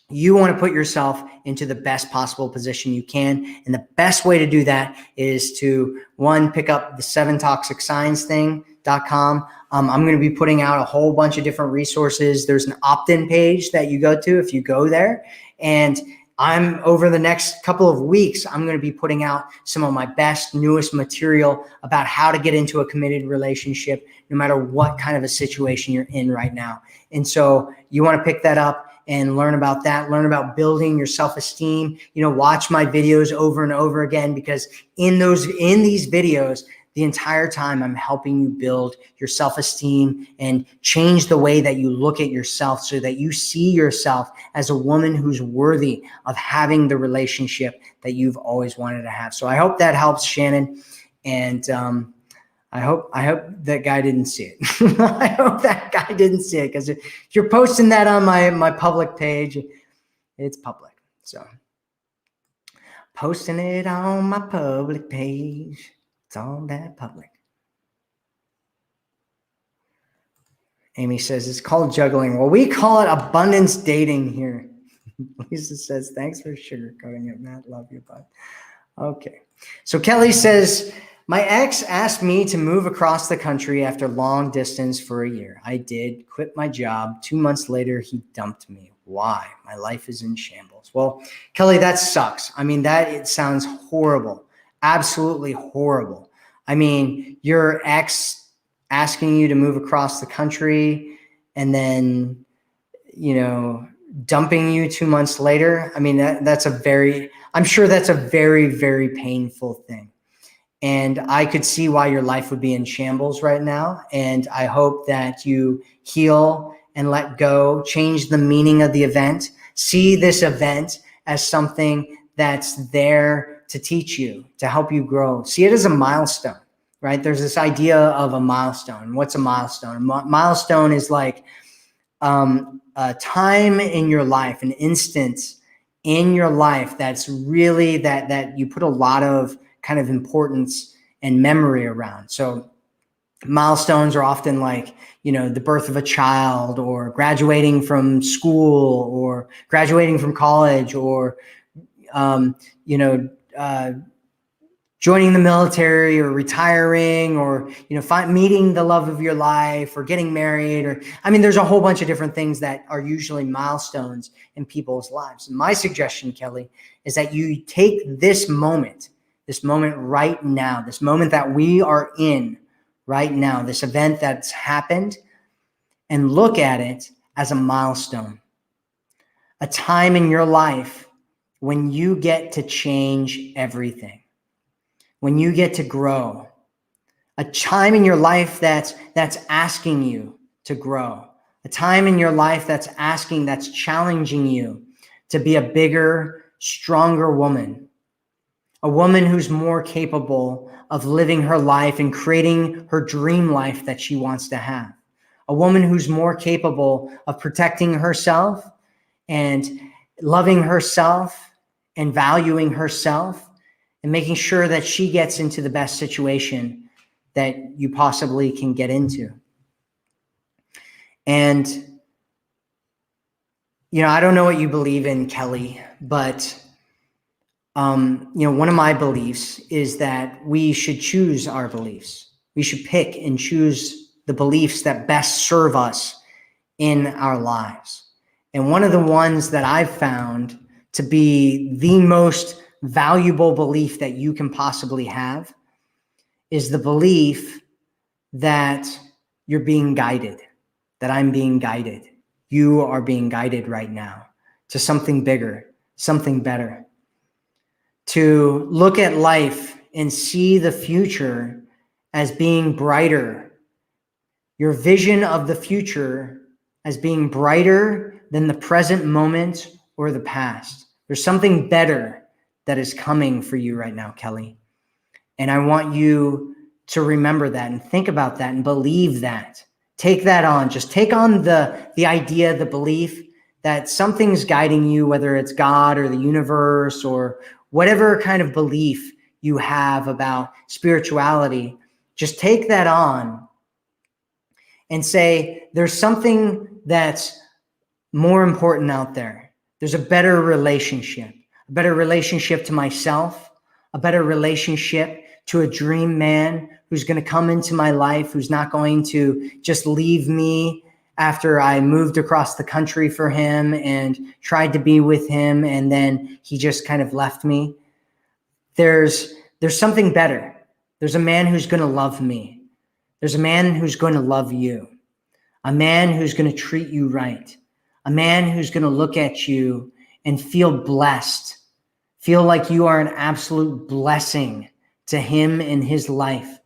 you want to put yourself into the best possible position you can. And the best way to do that is to, one, pick up the 7toxicscience.com. I'm going to be putting out a whole bunch of different resources. There's an opt-in page that you go to if you go there. And I'm over the next couple of weeks, I'm going to be putting out some of my best, newest material about how to get into a committed relationship, no matter what kind of a situation you're in right now. And so you want to pick that up and learn about that, learn about building your self-esteem, watch my videos over and over again, because in these videos, the entire time I'm helping you build your self-esteem and change the way that you look at yourself so that you see yourself as a woman who's worthy of having the relationship that you've always wanted to have. So I hope that helps, Shannon. And I hope that guy didn't see it. I hope that guy didn't see it, because if you're posting that on my public page, it's public. So posting it on my public page. It's all that public. Amy says it's called juggling. Well, we call it abundance dating here. Lisa says, thanks for sugarcoating it, Matt. Love you, bud. Okay. So Kelly says, my ex asked me to move across the country after long distance for a year. I did, quit my job. 2 months later, he dumped me. Why? My life is in shambles. Well, Kelly, that sucks. I mean, it sounds horrible. Absolutely horrible. I mean, your ex asking you to move across the country and then, dumping you 2 months later. I mean, I'm sure that's a very, very painful thing. And I could see why your life would be in shambles right now. And I hope that you heal and let go, change the meaning of the event, see this event as something that's there to teach you, to help you grow. See it as a milestone, right? There's this idea of a milestone. What's a milestone? A milestone is like a time in your life, an instance in your life that's really that you put a lot of kind of importance and memory around. So milestones are often like, the birth of a child, or graduating from school, or graduating from college, or, joining the military, or retiring, or, meeting the love of your life, or getting married, or, there's a whole bunch of different things that are usually milestones in people's lives. And my suggestion, Kelly, is that you take this moment right now, this moment that we are in right now, this event that's happened, and look at it as a milestone, a time in your life when you get to change everything, when you get to grow, a time in your life that's asking you to grow, a time in your life that's challenging you to be a bigger, stronger woman, a woman who's more capable of living her life and creating her dream life that she wants to have. A woman who's more capable of protecting herself and loving herself and valuing herself and making sure that she gets into the best situation that you possibly can get into. And, I don't know what you believe in, Kelly, but one of my beliefs is that we should choose our beliefs. We should pick and choose the beliefs that best serve us in our lives. And one of the ones that I've found to be the most valuable belief that you can possibly have is the belief that you're being guided, that I'm being guided. You are being guided right now to something bigger, something better. To look at life and see the future as being brighter. Your vision of the future as being brighter than the present moment or the past. There's something better that is coming for you right now, Kelly. And I want you to remember that and think about that and believe that. Take that on. Just take on the idea, the belief that something's guiding you, whether it's God or the universe or whatever kind of belief you have about spirituality. Just take that on and say, there's something that's more important out there. There's a better relationship to myself, a better relationship to a dream man who's going to come into my life, who's not going to just leave me after I moved across the country for him and tried to be with him, and then he just kind of left me. There's something better. There's a man who's going to love me. There's a man who's going to love you. A man who's going to treat you right. A man who's going to look at you and feel blessed. Feel like you are an absolute blessing to him in his life.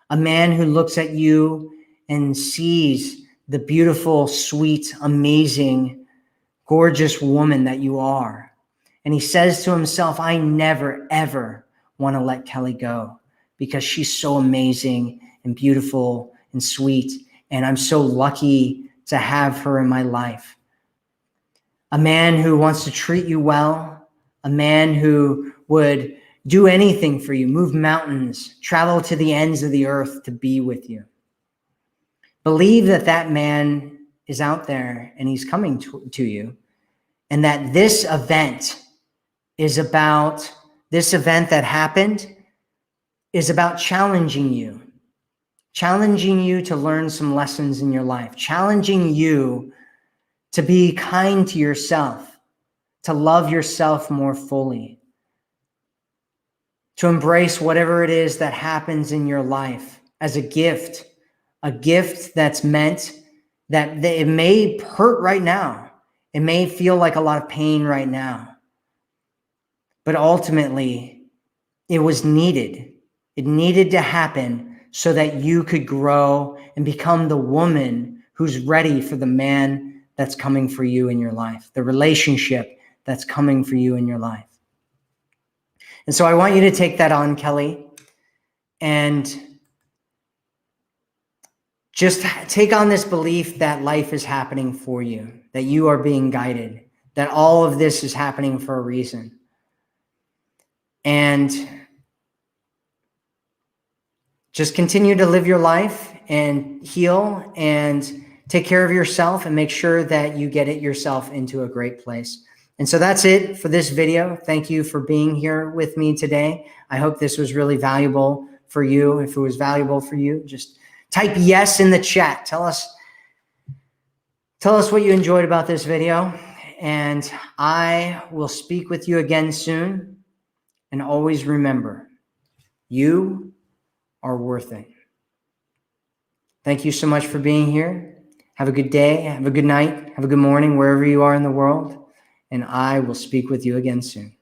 A man who looks at you and sees the beautiful, sweet, amazing, gorgeous woman that you are. And he says to himself, I never, ever want to let Kelly go because she's so amazing and beautiful and sweet. And I'm so lucky to have her in my life. A man who wants to treat you well, a man who would do anything for you, move mountains, travel to the ends of the earth to be with you. Believe that that man is out there and he's coming to you, and that this event that happened is about challenging you to learn some lessons in your life, challenging you to be kind to yourself, to love yourself more fully, to embrace whatever it is that happens in your life as a gift that's meant that it may hurt right now. It may feel like a lot of pain right now, but ultimately it was needed. It needed to happen so that you could grow and become the woman who's ready for the man that's coming for you in your life, the relationship that's coming for you in your life. And so I want you to take that on, Kelly, and just take on this belief that life is happening for you, that you are being guided, that all of this is happening for a reason. And just continue to live your life and heal and take care of yourself and make sure that you get it yourself into a great place. And so that's it for this video. Thank you for being here with me today. I hope this was really valuable for you. If it was valuable for you, just type yes in the chat. Tell us what you enjoyed about this video. And I will speak with you again soon. And always remember, you are worth it. Thank you so much for being here. Have a good day. Have a good night. Have a good morning, wherever you are in the world. And I will speak with you again soon.